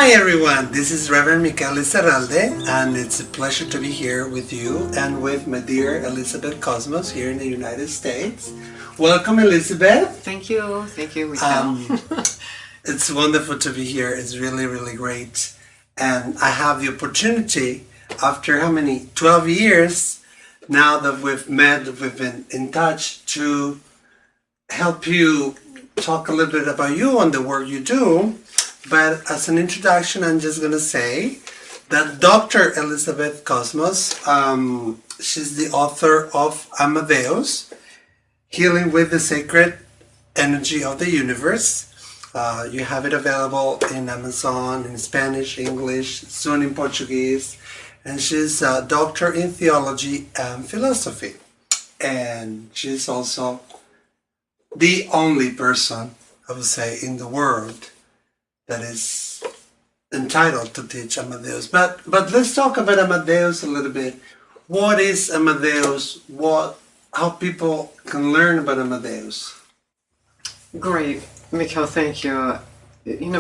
Hi everyone, this is Reverend Michael Lizarralde, and it's a pleasure to be here with you and with my dear Elizabeth Cosmos here in the United States. Welcome, Elizabeth. Thank you, Michael. It's wonderful to be here. It's really, really great. And I have the opportunity, after how many? 12 years now that we've met, we've been in touch, to help you talk a little bit about you and the work you do. But as an introduction, I'm just going to say that Dr. Elizabeth Cosmos, she's the author of Ama Deus, Healing with the Sacred Energy of the Universe. You have it available in Amazon, in Spanish, English, soon in Portuguese. And she's a doctor in theology and philosophy. And she's also the only person, I would say, in the world that is entitled to teach Ama Deus. But let's talk about Ama Deus a little bit. What is Ama Deus? How people can learn about Ama Deus? Great, Mikhail, thank you.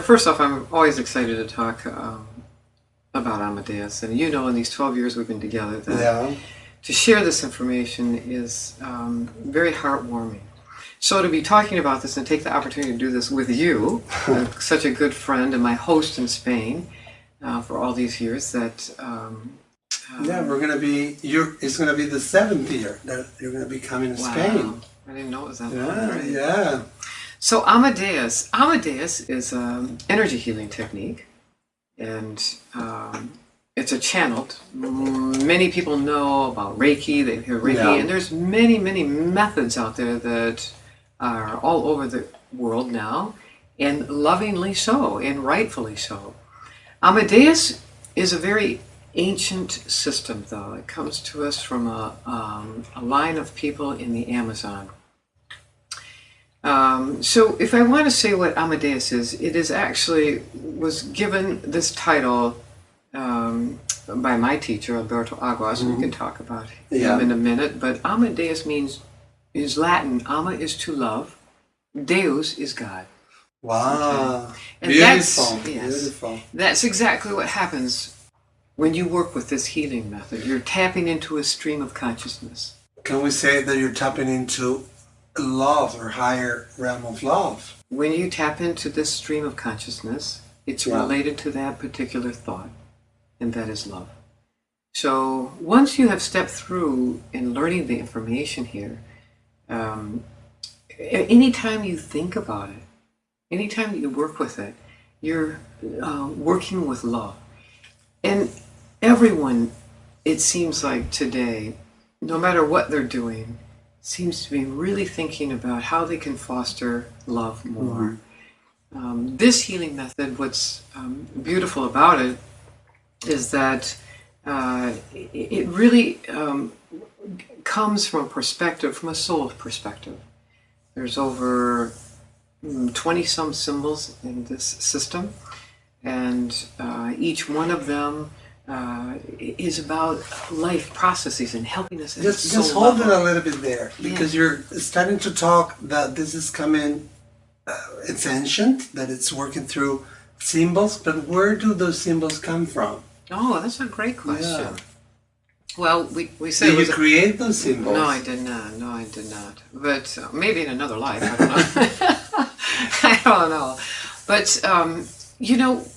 First off, I'm always excited to talk about Ama Deus. And in these 12 years we've been together, that to share this information is very heartwarming. So to be talking about this and take the opportunity to do this with you, such a good friend and my host in Spain for all these years, that we're going to be. It's going to be the 7th year that you're going to be coming to Spain. I didn't know it was that long. Right? Yeah. So Ama Deus is an energy healing technique, and it's a channeled. Many people know about Reiki. They hear Reiki, and there's many methods out there that are all over the world now, and lovingly so, and rightfully so. Ama Deus is a very ancient system, though. It comes to us from a line of people in the Amazon. So if I want to say what Ama Deus is, it is actually was given this title by my teacher, Alberto Aguas, and we can talk about him in a minute, but Ama Deus is Latin. Ama is to love. Deus is God. Wow. Okay. And beautiful. Beautiful. That's exactly what happens when you work with this healing method. You're tapping into a stream of consciousness. Can we say that you're tapping into love or higher realm of love? When you tap into this stream of consciousness, it's related to that particular thought, and that is love. So once you have stepped through in learning the information here, anytime you think about it, anytime you work with it, you're working with love. And everyone, it seems like today, no matter what they're doing, seems to be really thinking about how they can foster love more. This healing method, what's beautiful about it is that it really comes from a perspective, from a soul perspective. There's over 20-some symbols in this system, and each one of them is about life processes and helping us. Just hold it a little bit there, because you're starting to talk that this is coming, it's ancient, that it's working through symbols, but where do those symbols come from? Oh, that's a great question. Yeah. Well, we say... Did you create those symbols? No, I did not. But maybe in another life, I don't know. I don't know. But,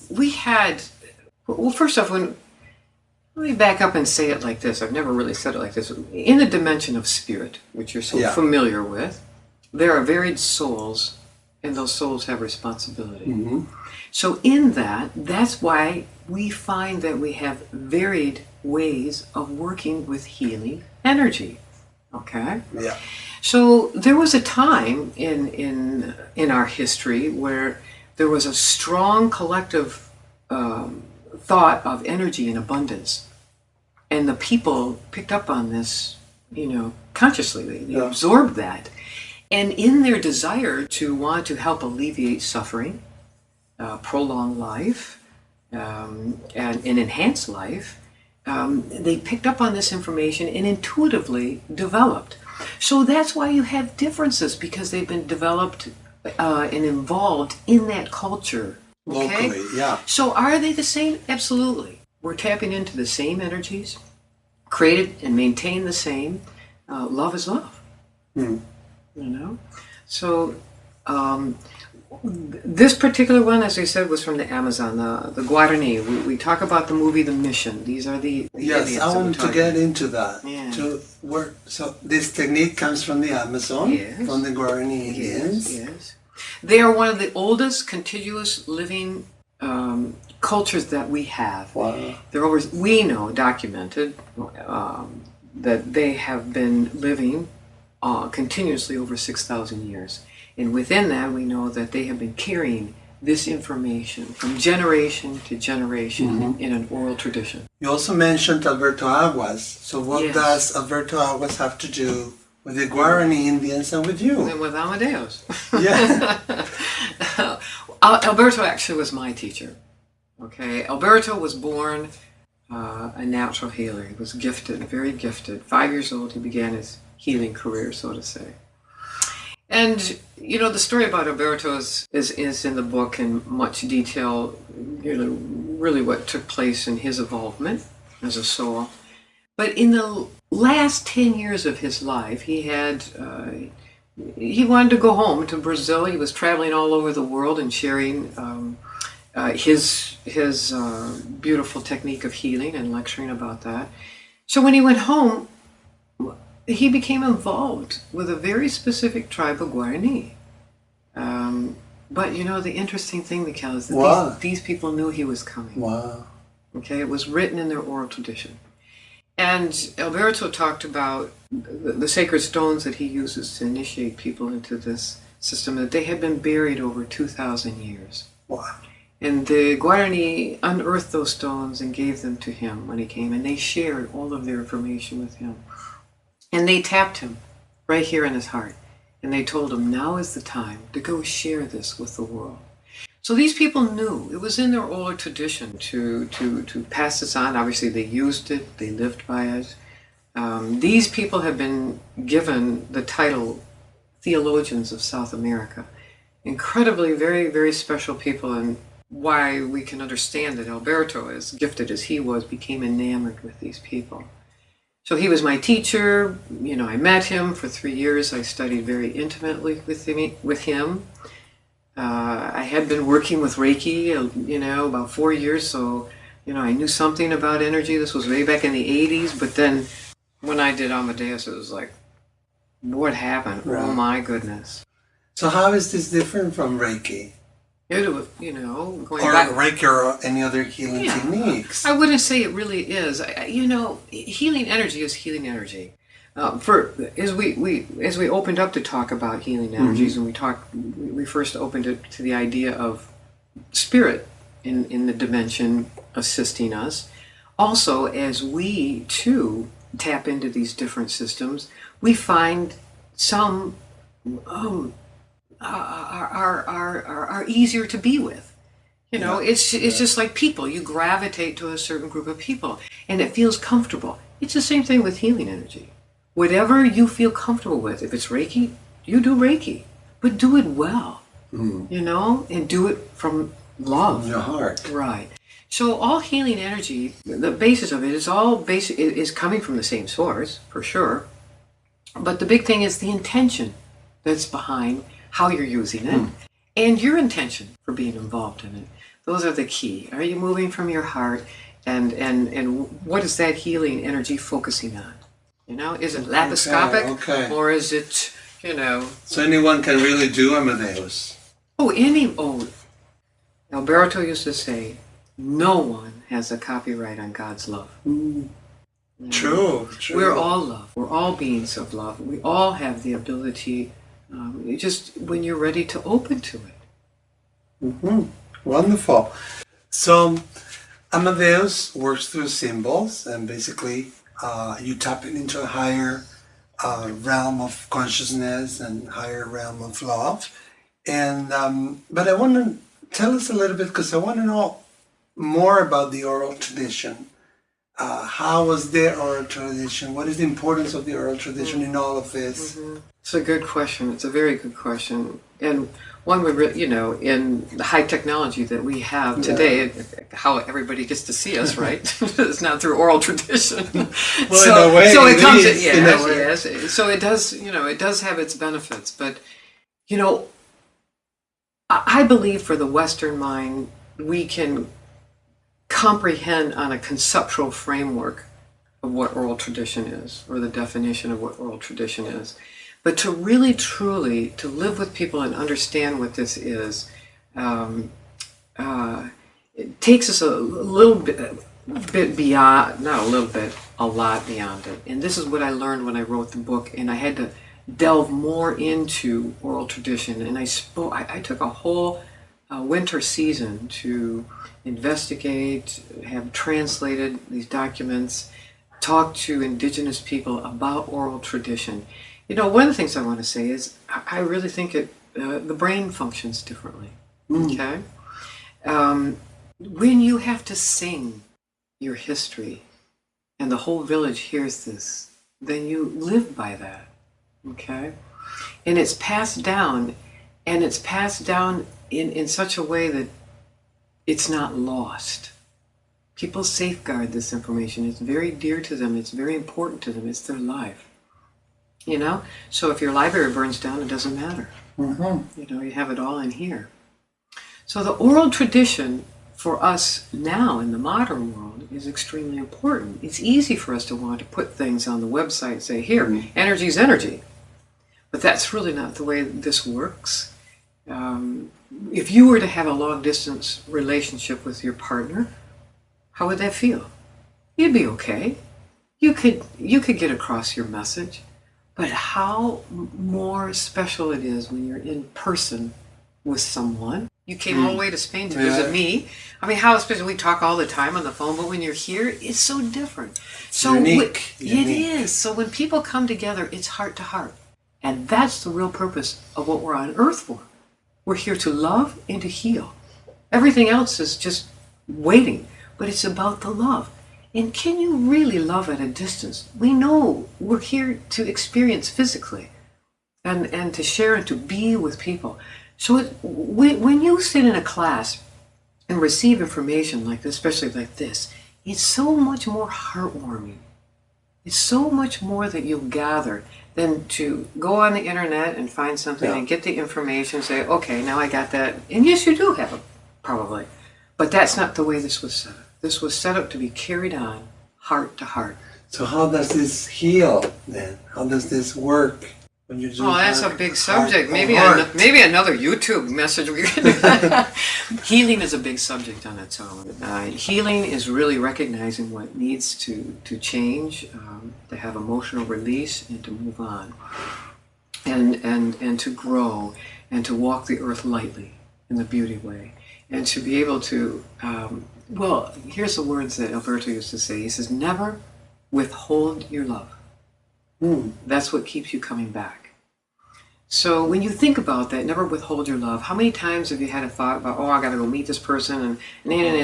we had... Well, first off, let me back up and say it like this. I've never really said it like this. In the dimension of spirit, which you're so familiar with, there are varied souls, and those souls have responsibility. So in that's why we find that we have varied ways of working with healing energy. Okay? Yeah. So there was a time in our history where there was a strong collective thought of energy and abundance. And the people picked up on this, consciously. They absorbed that. And in their desire to want to help alleviate suffering, prolong life, and enhance life, they picked up on this information and intuitively developed. So that's why you have differences, because they've been developed and involved in that culture Okay? Locally, yeah. So are they the same? Absolutely. We're tapping into the same energies, created and maintain the same. Love is love. Mm. You know? So this particular one, as I said, was from the Amazon, the Guarani. We talk about the movie The Mission. These are the Yes, idiots I that we're want to talking get about. into that. Yeah. To work. So this technique comes from the Amazon, Yes. from the Guarani Indians. Yes, yes. They are one of the oldest contiguous living cultures that we have. Wow. They're over, we know, documented, that they have been living continuously over 6,000 years. And within that, we know that they have been carrying this information from generation to generation in an oral tradition. You also mentioned Alberto Aguas. So what Yes. does Alberto Aguas have to do with the Guarani Indians and with you? And with Ama Deus. Yeah. Alberto actually was my teacher. Okay, Alberto was born a natural healer. He was gifted, very gifted. 5 years old, he began his healing career, so to say. And, you know, the story about Alberto is in the book in much detail, you know, really what took place in his involvement as a soul. But in the last 10 years of his life, he wanted to go home to Brazil. He was traveling all over the world and sharing his beautiful technique of healing and lecturing about that. So when he went home, he became involved with a very specific tribe of Guarani. But you know, the interesting thing, Mikhail, is that Wow. these people knew he was coming. Wow. Okay, it was written in their oral tradition. And Alberto talked about the sacred stones that he uses to initiate people into this system, that they had been buried over 2,000 years. Wow. And the Guarani unearthed those stones and gave them to him when he came, and they shared all of their information with him. And they tapped him right here in his heart. And they told him, now is the time to go share this with the world. So these people knew it was in their oral tradition to pass this on. Obviously, they used it, they lived by it. These people have been given the title theologians of South America. Incredibly, very, very special people, and why we can understand that Alberto, as gifted as he was, became enamored with these people. So he was my teacher. You know, I met him for 3 years. I studied very intimately with him. I had been working with Reiki, you know, about 4 years. So, you know, I knew something about energy. This was way back in the 80s. But then when I did Ama Deus, it was like, what happened? Right. Oh, my goodness. So how is this different from Reiki? It was, you know, going Or back. Reiki or any other healing Yeah. techniques? I wouldn't say it really is. You know, healing energy is healing energy. As we opened up to talk about healing energies, and we first opened it to the idea of spirit in the dimension assisting us. Also, as we too tap into these different systems, we find some are easier to be with. You know, it's just like people. You gravitate to a certain group of people, and it feels comfortable. It's the same thing with healing energy. Whatever you feel comfortable with, if it's Reiki, you do Reiki, but do it well. You know, and do it from love. From your heart. Right. So all healing energy, the basis of it is all basic, is coming from the same source, for sure. But the big thing is the intention that's behind how you're using it, and your intention for being involved in it. Those are the key. Are you moving from your heart, and what is that healing energy focusing on? You know, is it laparoscopic, Okay. or is it, you know? So anyone can really do Ama Deus? Alberto used to say, no one has a copyright on God's love. True. We're all love. We're all beings of love. We all have the ability, just when you're ready to open to it. Wonderful. So Ama Deus works through symbols, and basically you tap into a higher realm of consciousness and higher realm of love. And but I want to tell us a little bit, because I want to know more about the oral tradition. how was their oral tradition? What is the importance of the oral tradition in all of this? It's a good question. It's a very good question. And one we really, in the high technology that we have today, how everybody gets to see us, right? It's not through oral tradition. Well, in a way, so it comes, yes. So it does, it does have its benefits. But, I believe for the Western mind, we can comprehend on a conceptual framework of what oral tradition is, or the definition of what oral tradition is. But to really, truly, to live with people and understand what this is, it takes us a little bit beyond, not a little bit, a lot beyond it. And this is what I learned when I wrote the book, and I had to delve more into oral tradition. And I took a whole winter season to investigate, have translated these documents, talk to indigenous people about oral tradition. One of the things I want to say is I really think the brain functions differently. Okay? When you have to sing your history and the whole village hears this, then you live by that. Okay? And it's passed down, and it's passed down in such a way that it's not lost. People safeguard this information. It's very dear to them. It's very important to them. It's their life. So if your library burns down, it doesn't matter. You have it all in here. So the oral tradition for us now in the modern world is extremely important. It's easy for us to want to put things on the website and say, here, energy's energy. But that's really not the way this works. If you were to have a long distance relationship with your partner, how would that feel? You'd be okay. You could get across your message. But how more special it is when you're in person with someone. You came all the way to Spain to visit me. I mean, how special. We talk all the time on the phone, but when you're here, it's so different. So unique. It is. So when people come together, it's heart to heart. And that's the real purpose of what we're on earth for. We're here to love and to heal. Everything else is just waiting, but it's about the love. And can you really love at a distance? We know we're here to experience physically and to share and to be with people. So when you sit in a class and receive information like this, especially like this, it's so much more heartwarming. It's so much more that you'll gather than to go on the internet and find something and get the information and say, okay, now I got that. And yes, you do have it, probably. But that's not the way this was set up. This was set up to be carried on heart to heart. So how does this heal then? How does this work? When you do that's a big subject. Maybe another YouTube message. Healing is a big subject on its own. Healing is really recognizing what needs to change, to have emotional release, and to move on, and to grow, and to walk the earth lightly in the beauty way, and to be able to. Well, here's the words that Alberto used to say. He says, "Never withhold your love." That's what keeps you coming back. So when you think about that, never withhold your love. How many times have you had a thought about, I got to go meet this person, and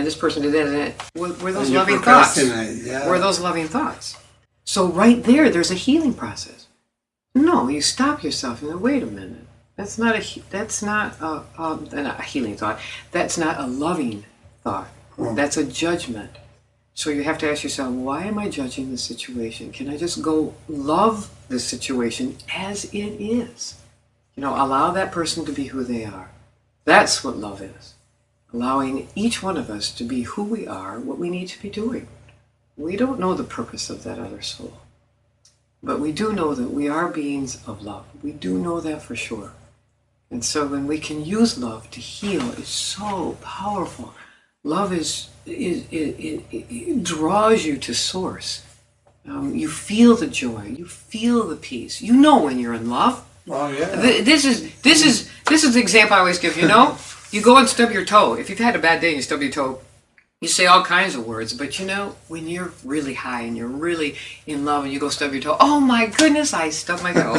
this person did that, and that? Were those loving thoughts? Were those loving thoughts? So right there's a healing process. No, you stop yourself and go, wait a minute. That's not a healing thought. That's not a loving thought. That's a judgment. So you have to ask yourself, why am I judging this situation? Can I just go love this situation as it is? Allow that person to be who they are. That's what love is. Allowing each one of us to be who we are, what we need to be doing. We don't know the purpose of that other soul. But we do know that we are beings of love. We do know that for sure. And so when we can use love to heal, it's so powerful. Love it draws you to source. You feel the joy. You feel the peace. You know when you're in love. Oh yeah. This is the example I always give. You go and stub your toe. If you've had a bad day and you stub your toe, you say all kinds of words. But when you're really high and you're really in love and you go stub your toe, oh my goodness, I stubbed my toe.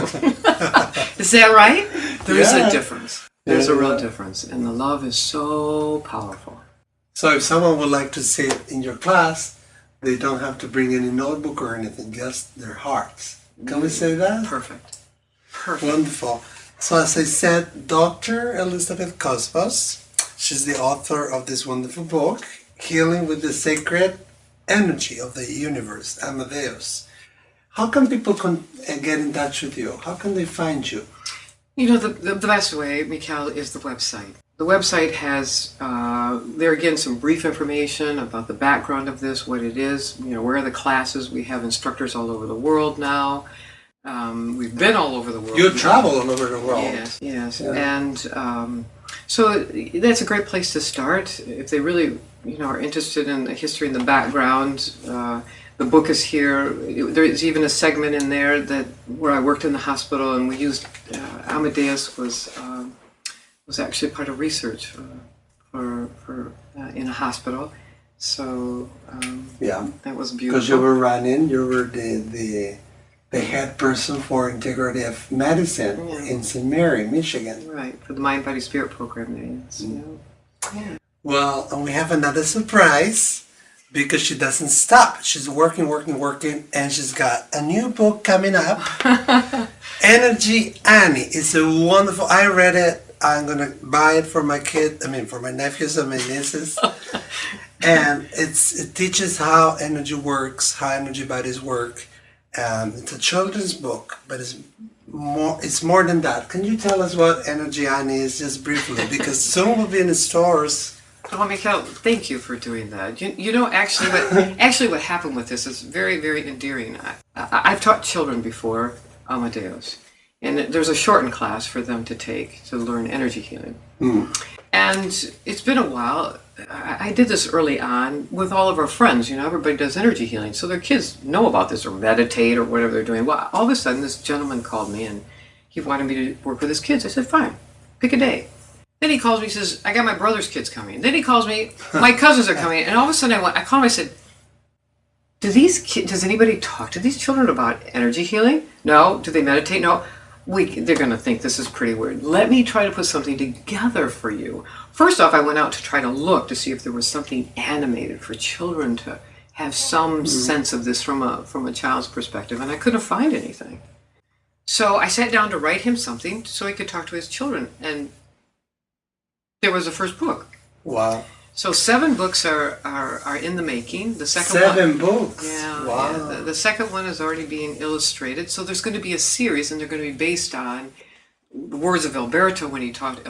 Is that right? There's a difference. There's a real difference, and the love is so powerful. So if someone would like to sit in your class, They don't have to bring any notebook or anything, just their hearts. Can we say that? Perfect. Perfect. Wonderful. So as I said, Dr. Elizabeth Cosmos, she's the author of this wonderful book, Healing with the Sacred Energy of the Universe, Ama Deus. How can people get in touch with you? How can they find you? You know, the best way, Mikhail, is the website. The website has, there again, some brief information about the background of this, what it is, you know, where are the classes. We have instructors all over the world now. We've been all over the world. You travel all over the world. Yes, yes. Yeah. And so that's a great place to start. If they really, you know, are interested in the history and the background, the book is here. There's even a segment in there that where I worked in the hospital, and we used Ama Deus was actually part of research for in a hospital. So yeah, that was beautiful. Because you were the head person for integrative medicine in St. Mary, Michigan. Right, for the Mind, Body, Spirit program there, yes. Yeah. Well, and we have another surprise because she doesn't stop. She's working, and she's got a new book coming up. Energy Annie. It's a wonderful, I read it. I'm going to buy it for my for my nephews and my nieces. And it teaches how energy works, how energy bodies work. It's a children's book, but it's more than that. Can you tell us what Energy Annie is, just briefly? Because soon we'll be in the stores. Oh, Mikhail, thank you for doing that. You know, actually, what happened with this is very, very endearing. I've taught children before, Ama Deus, and there's a shortened class for them to take to learn energy healing. And it's been a while. I did this early on with all of our friends. You know, everybody does energy healing, so their kids know about this or meditate or whatever they're doing. Well, all of a sudden, this gentleman called me and he wanted me to work with his kids. I said, fine, pick a day. Then he calls me, he says, I got my brother's kids coming. Then he calls me, my cousins are coming. And all of a sudden I called him, I said, does anybody talk to these children about energy healing? No. Do they meditate? No. They're going to think this is pretty weird. Let me try to put something together for you. First off, I went out to try to look to see if there was something animated for children to have some sense of this from a child's perspective, and I couldn't find anything. So I sat down to write him something so he could talk to his children, and there was the first book. Wow. So 7 books are in the making. The second 7 books. Yeah. Wow. Yeah, the second one is already being illustrated. So there's going to be a series, and they're going to be based on the words of Alberto when he taught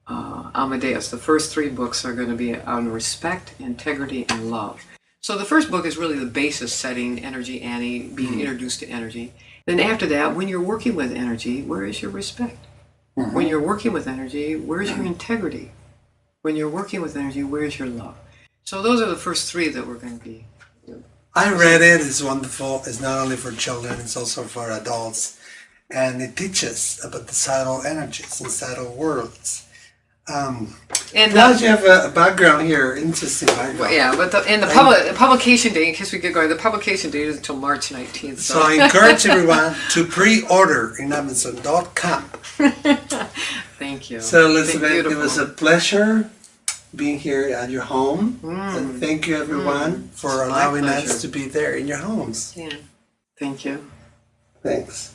Ama Deus. The first 3 books are going to be on respect, integrity, and love. So the first book is really the basis, setting Energy Annie, being introduced to energy. Then after that, when you're working with energy, where is your respect? When you're working with energy, where is your integrity? When you're working with energy, where's your love? So those are the first 3 that we're going to be. I read it. It's wonderful. It's not only for children, it's also for adults. And it teaches about the subtle energies and subtle worlds. And plus you have a background here, interesting background. Well, yeah, but the publication date, in case we get going, the publication date is until March 19th. So I encourage everyone to pre-order in Amazon.com. Thank you. So Elizabeth, it was a pleasure being here at your home. And thank you everyone for allowing us to be there in your homes. Yeah. Thank you. Thanks.